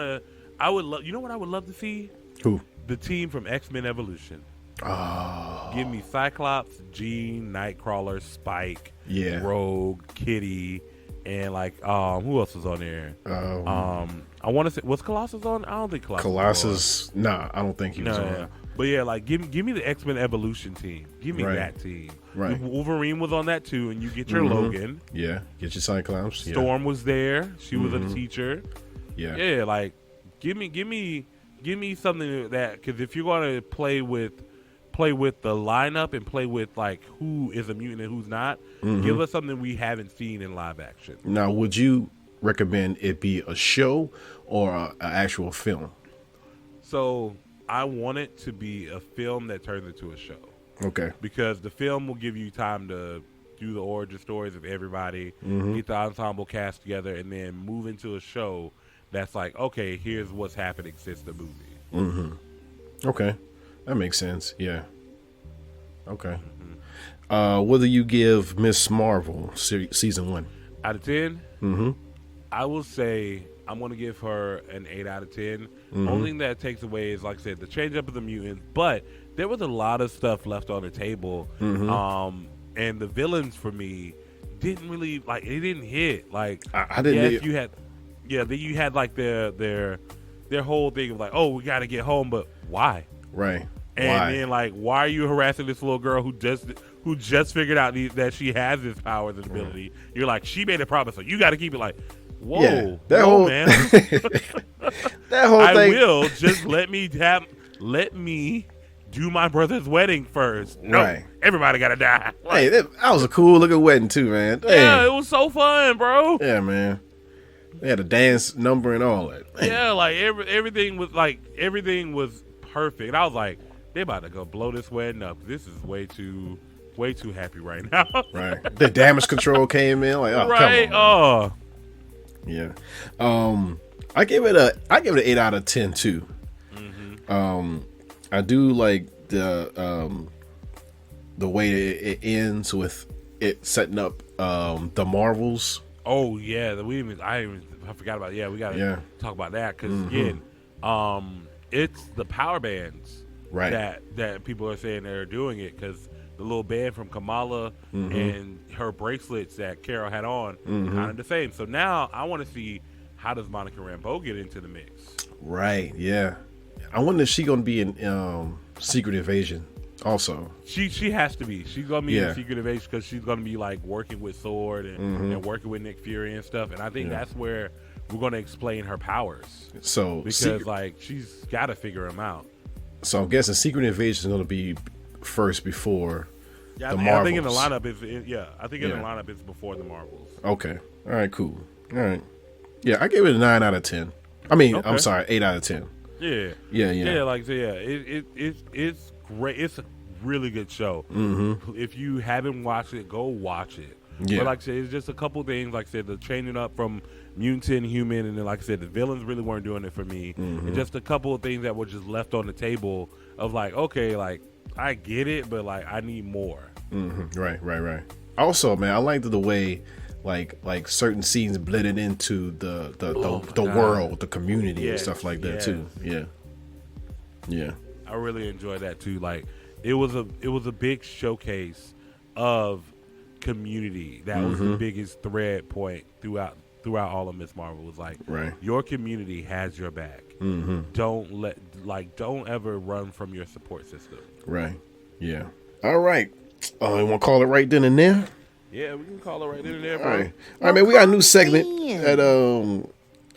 love. You know what I would love to see? Who? The team from X-Men Evolution. Oh. Give me Cyclops, Jean, Nightcrawler, Spike, Rogue, Kitty, and like who else is on there? I want to say was Colossus on? I don't think Colossus. Nah, I don't think he was on. Yeah. But yeah, like give me the X-Men Evolution team. Give me that team. Right. Wolverine was on that too, and you get your Logan. Yeah, get your Cyclops. Storm was there. She was a teacher. Yeah. Yeah, like give me something that because if you're gonna play with the lineup and play with like who is a mutant and who's not, give us something we haven't seen in live action. Now, would you recommend it be a show or an actual film? So I want it to be a film that turns into a show. Okay. Because the film will give you time to do the origin stories of everybody, get the ensemble cast together, and then move into a show that's like, okay, here's what's happening since the movie. Okay. That makes sense. Yeah. Okay. What do you give Miss Marvel season 1? Out of 10? I will say I'm going to give her an 8 out of 10. Only thing that takes away is, like I said, the change up of the mutants. But there was a lot of stuff left on the table. And the villains for me didn't really, like, it didn't hit. Like, I didn't. Yes, you had like their whole thing of like, oh, we got to get home, but why? Right. And then like, why are you harassing this little girl who just figured out that she has this powers and ability? You're like, she made a promise, so you got to keep it. Like, whoa, man. That whole thing. I will just let me do my brother's wedding first. No, everybody got to die. Like, hey, that was a cool looking wedding too, man. Dang. Yeah, it was so fun, bro. Yeah, man. They had a dance number and all that. Man. Yeah, like everything was perfect. I was like, they about to go blow this wedding up. This is way too happy right now. Right. The damage control came in. Like, oh, right. Come on. Yeah. I give it an 8 out of 10 too. I do like the way it ends with it setting up the Marvels. Oh yeah, I forgot about it. Yeah, we gotta talk about that because again, it's the power bands that people are saying they're doing it because the little band from Kamala and her bracelets that Carol had on kind of the same. So now I want to see how does Monica Rambeau get into the mix. Right. Yeah. I wonder if she's gonna be in Secret Invasion. Also, she has to be. She's gonna be in Secret Invasion because she's gonna be like working with Sword and working with Nick Fury and stuff. And I think that's where we're gonna explain her powers. So because like she's got to figure them out. So I'm guessing Secret Invasion is gonna be first before the Marvels. I think in the lineup the lineup is before the Marvels. Okay. All right. Cool. All right. Yeah, I gave it a 9 out of 10. I mean, I'm sorry, 8 out of 10. Yeah. Like it's great. It's a really good show. If you haven't watched it, go watch it. Yeah. But like I said, it's just a couple things. Like I said, the changing up from mutant to human, and then like I said, the villains really weren't doing it for me. And just a couple of things that were just left on the table of like, okay, like I get it, but like I need more. Right. Also, man, I liked the way like certain scenes blended into the world, the community, and stuff like that too. Yeah. I really enjoyed that too. Like it was a big showcase of community. That was the biggest thread point throughout all of Miss Marvel. Was like, your community has your back. Don't ever run from your support system. Right. Yeah. All right. You want to call it right then and there? Yeah, we can call it right in there, All bro. right. All right, man. We got a new segment that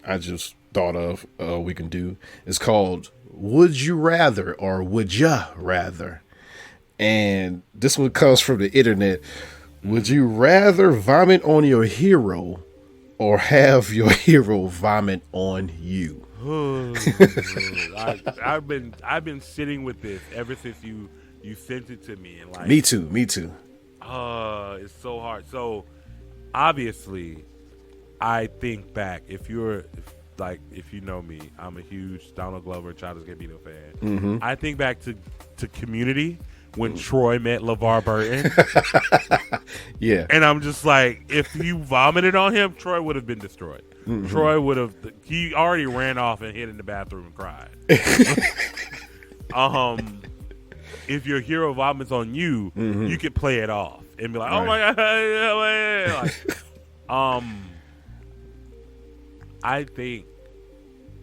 I just thought of we can do. It's called Would You Rather or Would Ya Rather? And this one comes from the internet. Would you rather vomit on your hero or have your hero vomit on you? I've been sitting with this ever since you sent it to me, and like Me too. it's so hard. So obviously, I think back. If you know me, I'm a huge Donald Glover and Childish Gambino fan. Mm-hmm. I think back to Community when Troy met LeVar Burton. Yeah. And I'm just like, if you vomited on him, Troy would have been destroyed. Mm-hmm. Troy would have. He already ran off and hid in the bathroom and cried. If your hero vomits on you, mm-hmm. you could play it off and be like, right. "Oh my god!" I think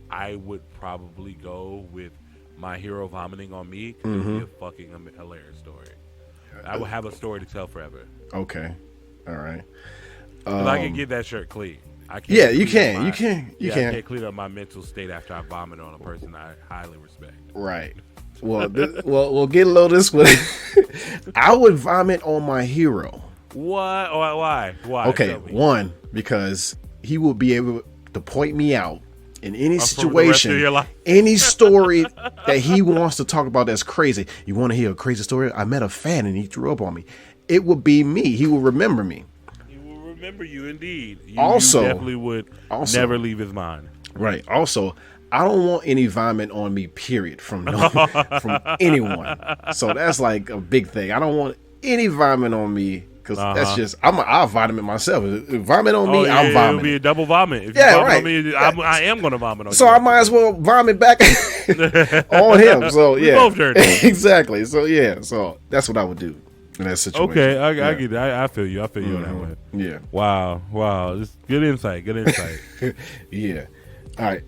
I would probably go with my hero vomiting on me because it would be a fucking hilarious story. I would have a story to tell forever. Okay, all right. Because I can get that shirt clean. Yeah, you can. I can't clean up my mental state after I vomit on a person I highly respect. Right. Well, we'll get a little this way. I would vomit on my hero. What? Why? Okay, one, because he will be able to point me out in any situation, any story that he wants to talk about that's crazy. You want to hear a crazy story? I met a fan and he threw up on me. It would be me. He will remember me. He will remember you, indeed. You definitely would never leave his mind. Right. Also, I don't want any vomit on me, period, from anyone. So that's like a big thing. I don't want any vomit on me because that's just, I'll vomit myself. If vomit on me, I'm vomiting. It'll be a double vomit. If you vomit on me, I am going to vomit on you. So I might as well vomit back on him. So yeah. We both dirty. Exactly. So yeah. So that's what I would do in that situation. Okay. I get it. I feel you. I feel you on that one. Yeah. Wow. Just good insight. Yeah. All right.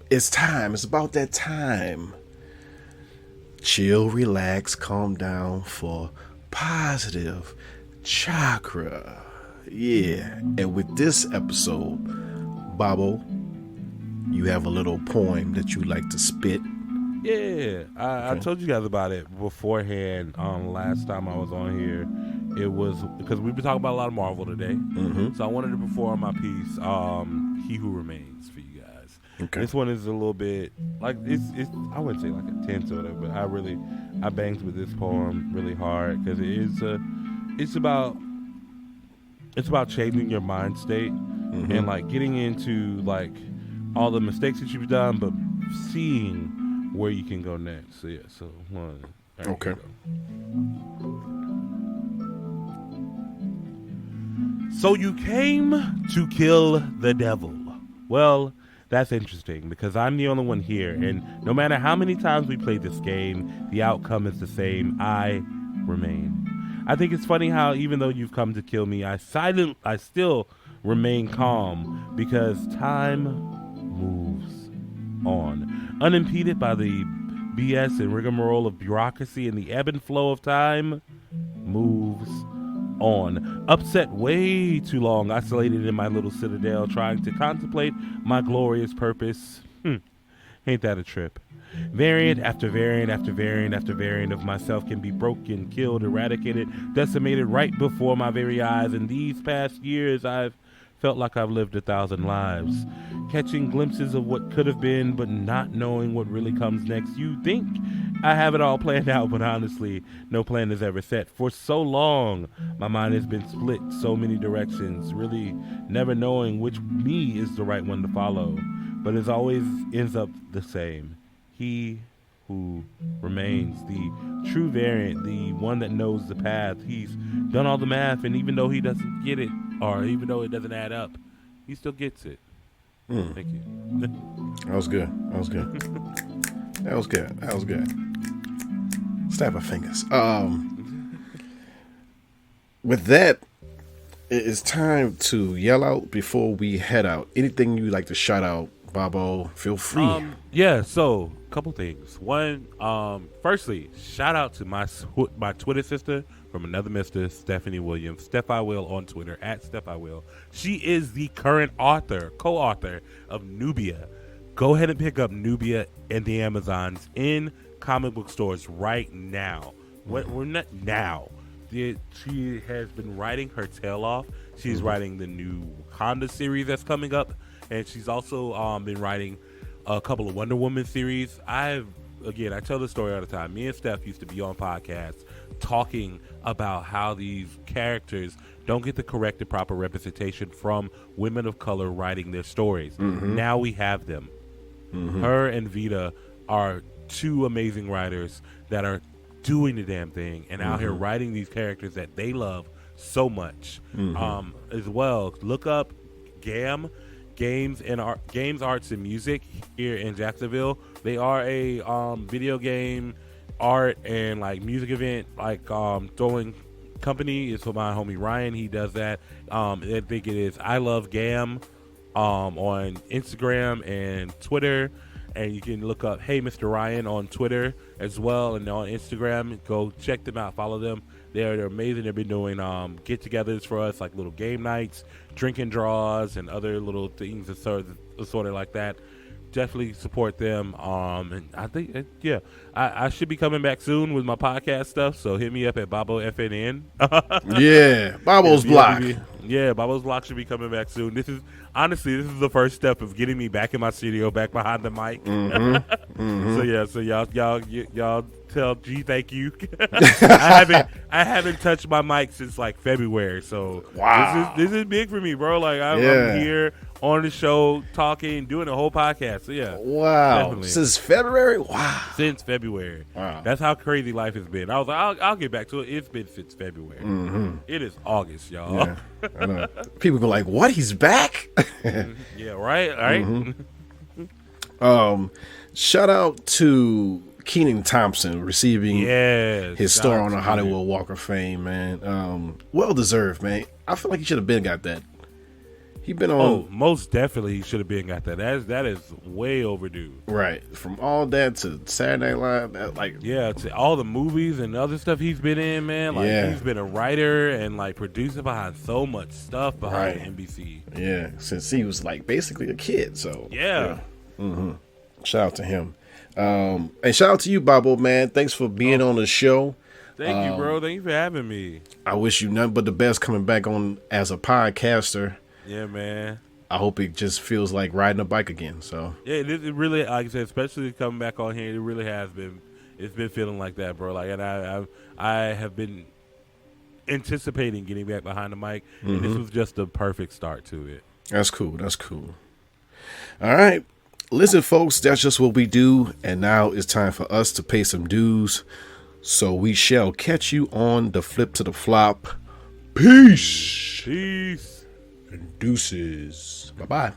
It's time. It's about that time. Chill, relax, calm down for Positive Chakra. Yeah. And with this episode, Bobbo, you have a little poem that you like to spit. Yeah. I told you guys about it beforehand. Last time I was on here, it was because we've been talking about a lot of Marvel today. Mm-hmm. So I wanted to perform my piece, He Who Remains, for you guys. Okay. This one is a little bit like it's I wouldn't say like a 10 sort of, but I banged with this poem really hard because it's about changing your mind state and like getting into like all the mistakes that you've done, but seeing where you can go next. So yeah, so one. Right, okay. So you came to kill the devil. Well, that's interesting because I'm the only one here, and no matter how many times we play this game, the outcome is the same. I remain. I think it's funny how even though you've come to kill me, I still remain calm because time moves on. Unimpeded by the BS and rigmarole of bureaucracy, and the ebb and flow of time moves on. Upset way too long, isolated in my little citadel, trying to contemplate my glorious purpose. Ain't that a trip? Variant after variant after variant after variant of myself can be broken, killed, eradicated, decimated right before my very eyes. In these past years, I've felt like I've lived 1,000 lives, catching glimpses of what could have been, but not knowing what really comes next. You think I have it all planned out, but honestly, no plan is ever set. For so long, my mind has been split so many directions, really never knowing which me is the right one to follow. But it always ends up the same. He who remains, the true variant, the one that knows the path. He's done all the math, and even though he doesn't get it, or even though it doesn't add up, he still gets it. Thank you. That was good. Snap our fingers. With that, it is time to yell out before we head out. Anything you like to shout out, Bobbo, feel free. Yeah, so a couple things. One, firstly, shout out to my Twitter sister from another Mr. Stephanie Williams. Steph I Will on Twitter, at Steph I Will. She is the current co-author of Nubia. Go ahead and pick up Nubia and the Amazons in comic book stores right now. We're not now. She has been writing her tail off. She's writing the new Wakanda series that's coming up, and she's also been writing a couple of Wonder Woman series. I tell this story all the time. Me and Steph used to be on podcasts talking about how these characters don't get the correct and proper representation from women of color writing their stories. Now we have them. Her and Vita are two amazing writers that are doing the damn thing and out here writing these characters that they love so much. As well, look up Games, Arts and Music here in Jacksonville. They are a video game, art, and like music event throwing company. It's for my homie Ryan. He does that. I think it is I Love Gam on Instagram and Twitter. And you can look up Hey Mr. Ryan on Twitter as well, and on Instagram. Go check them out, follow them. They're amazing. They've been doing get-togethers for us, like little game nights, drinking draws, and other little things sort of like that. Definitely support them. And I think, I should be coming back soon with my podcast stuff. So hit me up at Bobbo FNN. Yeah, Bobbo's Block. Yeah, Bobbo's Block should be coming back soon. This is the first step of getting me back in my studio, back behind the mic. So y'all tell G thank you. I haven't touched my mic since like February. So wow, this is big for me, bro. Like I'm here on the show talking, doing a whole podcast. So yeah, wow, definitely. Since February, wow, since February. Wow, that's how crazy life has been. I was like, I'll get back to it. It's been since February. It is August, y'all. Yeah, I know. People go like, "What? He's back?" Yeah, right. Shout out to Kenan Thompson receiving his star on the Hollywood Walk of Fame, man. Well deserved, man. I feel like he should have been got that. He been on. Oh, most definitely he should have been got that. That is way overdue. Right, from all that to Saturday Night Live, to all the movies and other stuff he's been in, man. Like he's been a writer and like producer behind so much stuff behind NBC. Yeah, since he was like basically a kid. So shout out to him. And shout out to you, Bobbo, man. Thanks for being on the show. Thank you, bro. Thank you for having me. I wish you nothing but the best coming back on as a podcaster. Yeah, man. I hope it just feels like riding a bike again. So yeah, it really, like I said, especially coming back on here, it really has been. It's been feeling like that, bro. Like, and I have been anticipating getting back behind the mic, and this was just the perfect start to it. That's cool. That's cool. All right. Listen, folks, that's just what we do. And now it's time for us to pay some dues. So we shall catch you on the flip to the flop. Peace. Peace. And deuces. Bye-bye.